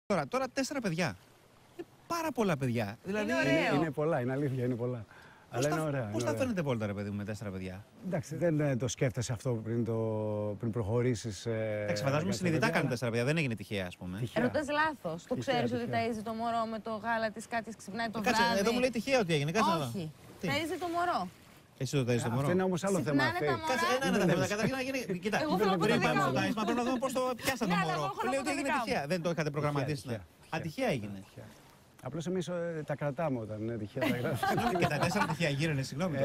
Τώρα 4 παιδιά. Είναι πάρα πολλά παιδιά. Δηλαδή, είναι πολλά, είναι αλήθεια, είναι πολλά. Αλλά είναι ωραία. Πώς θα φαίνεται Πόλτα, ρε παιδί μου, με 4 παιδιά? Εντάξει, δεν το σκέφτεσαι αυτό πριν προχωρήσεις. Εντάξει, φαντάζομαι συνειδητά κάνει 4 παιδιά, δεν έγινε τυχαία, ας πούμε. Ρωτάς λάθος. Το ξέρεις ότι ταΐζει το μωρό με το γάλα της, κάτι ξυπνάει το βράδυ? Κάτσε, εδώ μου λέει τυχαία ότι έγινε. Κάτσε να δω. Όχι. Ταΐζει το μωρό. Εσύ το ταΐζεις το μωρό? Αυτό είναι όμως άλλο θέμα. Κάτσε, ένα θέμα. Καταρχήν να γίνει. Κοίτα, πρέπει να δούμε πώς το πιάσανε το μωρό. Λέει ότι έγινε τυχαία. Δεν το είχατε προγραμματίσει. Ατυχαία έγινε. Απλώς εμείς τα κρατάμε όταν είναι τυχαία. Και τα 4 τυχαία γίνανε, συγγνώμη.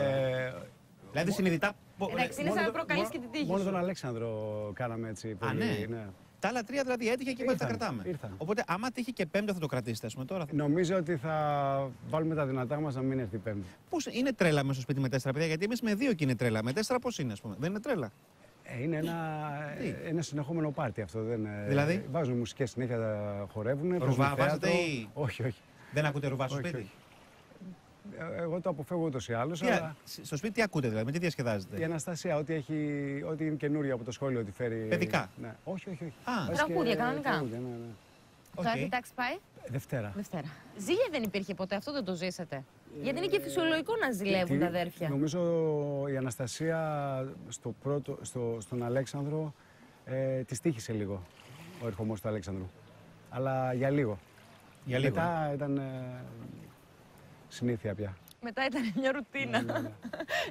Δηλαδή συνειδητά. Εντάξει, είναι σαν να προκαλείς και την τύχη. Μόνο τον Αλέξανδρο κάναμε έτσι πολύ. Ναι. Τα άλλα 3 δηλαδή έτυχε και πάλι τα κρατάμε. Οπότε, άμα τύχει και 5 θα το κρατήσετε, ας πούμε τώρα. Νομίζω ότι θα βάλουμε τα δυνατά μας να μην έρθει 5. Πώς είναι τρέλα μέσα στο σπίτι με 4 παιδιά? Γιατί εμείς με 2 και είναι τρέλα. Με 4 πώς είναι, ας πούμε? Δεν είναι τρέλα? Είναι ένα συνεχόμενο πάρτι αυτό. Δηλαδή? Βάζουν μουσικές συνέχεια, χορεύουν. Ρουβά βάζετε ή? Όχι. Δεν ακούτε ρουβά στο σπίτι? Εγώ το αποφεύγω ούτως ή άλλως. Αλλά... Στο σπίτι τι ακούτε δηλαδή, με τι διασκεδάζετε? Η Αναστασία, ό,τι είναι καινούριο από το σχόλιο, ότι φέρει. Παιδικά? Ναι. Όχι. Τραγούδια κανονικά. Ναι. Τώρα τι τάξη πάει? Δευτέρα. Ζήλια δεν υπήρχε ποτέ, αυτό δεν το ζήσατε? Γιατί είναι και φυσιολογικό να ζηλεύουν τα αδέρφια. Νομίζω η Αναστασία στον Αλέξανδρο της τύχησε λίγο ο ερχομός του Αλέξανδρου. Αλλά για λίγο. Μετά ήταν συνήθεια πια. Μετά ήταν μια ρουτίνα.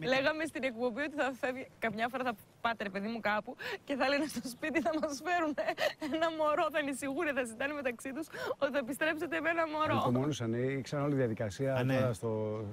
Λέγαμε στην εκπομπή ότι θα φεύγει, καμιά φορά θα πάτε ρε παιδί μου κάπου και θα λένε στο σπίτι θα μας φέρουν ένα μωρό, θα ανησυχούν, θα συζητάνε μεταξύ τους ότι θα επιστρέψετε με ένα μωρό. Υπομονούσαν, ήξεραν όλη τη διαδικασία τώρα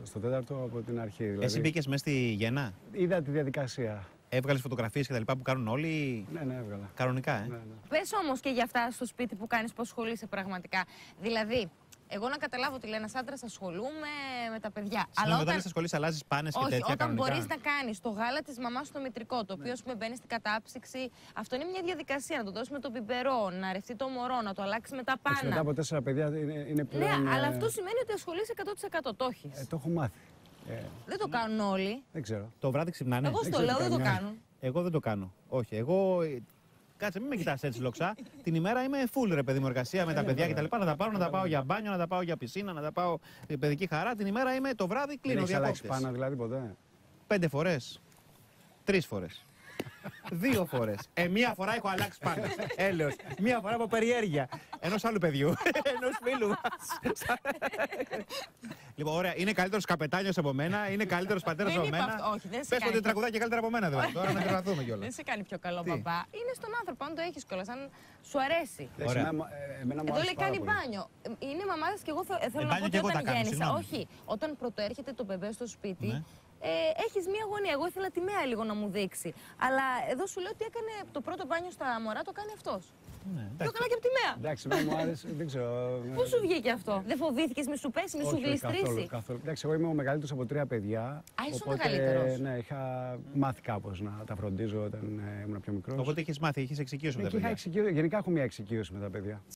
στο τέταρτο από την αρχή. Δηλαδή. Εσύ μπήκες μέσα στη Γέννα? Είδα τη διαδικασία. Έβγαλες φωτογραφίες και τα λοιπά που κάνουν όλοι? Ναι, έβγαλα. Κανονικά, Ναι. Πες όμως και για αυτά στο σπίτι που κάνεις, πώς ασχολείσαι πραγματικά. Δηλαδή, εγώ να καταλάβω ότι λέει ένας άντρας ασχολούμαι με τα παιδιά. Αλλά όταν λες ασχολείσαι, αλλάζεις πάνες και τέτοια? Όταν μπορείς να κάνεις το γάλα της μαμάς στο μητρικό, το οποίο μπαίνει στην κατάψυξη, αυτό είναι μια διαδικασία. Να το δώσουμε το πιπερό, να ρευτεί το μωρό, να το αλλάξει μετά πάνα. Μετά από 4 παιδιά είναι πλέον. Ναι, αλλά αυτό σημαίνει ότι ασχολείσαι 100%. Το έχεις. Το έχω μάθει. Δεν το κάνουν όλοι. Δεν ξέρω. Το βράδυ ξυπνάνε? Εγώ στο λέω, δεν το κάνουν. Εγώ δεν το κάνω. Όχι. Εγώ. Κάτσε, μην με κοιτάς έτσι λοξά. Την ημέρα είμαι full ρε παιδί μου, εργασία με τα παιδιά κτλ. Να τα πάρω, να τα πάω για μπάνιο, να τα πάω για πισίνα, να τα πάω παιδική χαρά. Την ημέρα είμαι το βράδυ κλείνω διακόπτες. Έχεις αλλάξει πάνα δηλαδή ποτέ? 5 φορές. 3 φορές. 2 φορές. Μία φορά έχω αλλάξει πάνω. Έλεος. Μία φορά από περιέργεια. Ενός άλλου παιδιού. Ενός φίλου μας. Λοιπόν, ωραία. Είναι καλύτερος καπετάνιος από μένα. Είναι καλύτερος πατέρας από μένα. Πες ότι τραγουδάει και καλύτερα από μένα δηλαδή. Τώρα να τρελαθούμε κιόλας. Δεν σε κάνει πιο καλό παπά. Είναι στον άνθρωπο, αν το έχεις κιόλας, αν σου αρέσει. Εδώ λέει κάνει μπάνιο. Είναι μαμάδες και εγώ θέλω να πω ότι όταν γέννησα. Όχι, όταν πρωτοέρχεται το μπεμπέ στο σπίτι. Έχεις μία γωνία. Εγώ ήθελα τη Μέα λίγο να μου δείξει. Αλλά εδώ σου λέω ότι έκανε το πρώτο μπάνιο στα μωρά, το κάνει αυτός. Το έκανα και από τη Μέα. Εντάξει, μου άρεσε, δεν ξέρω. Πού σου βγήκε αυτό? Δεν φοβήθηκες μη σου πέσει, μη σου γλιστρήσει? Καθόλου. Εντάξει, εγώ είμαι ο μεγαλύτερος από 3 παιδιά. Α, είσαι ο μεγαλύτερος. Ναι, είχα μάθει κάπως να τα φροντίζω όταν ήμουν πιο μικρός. Οπότε είχες μάθει, είχες εξοικείωση με τα παιδιά. Γενικά έχω μια εξοικείωση με τα παιδιά.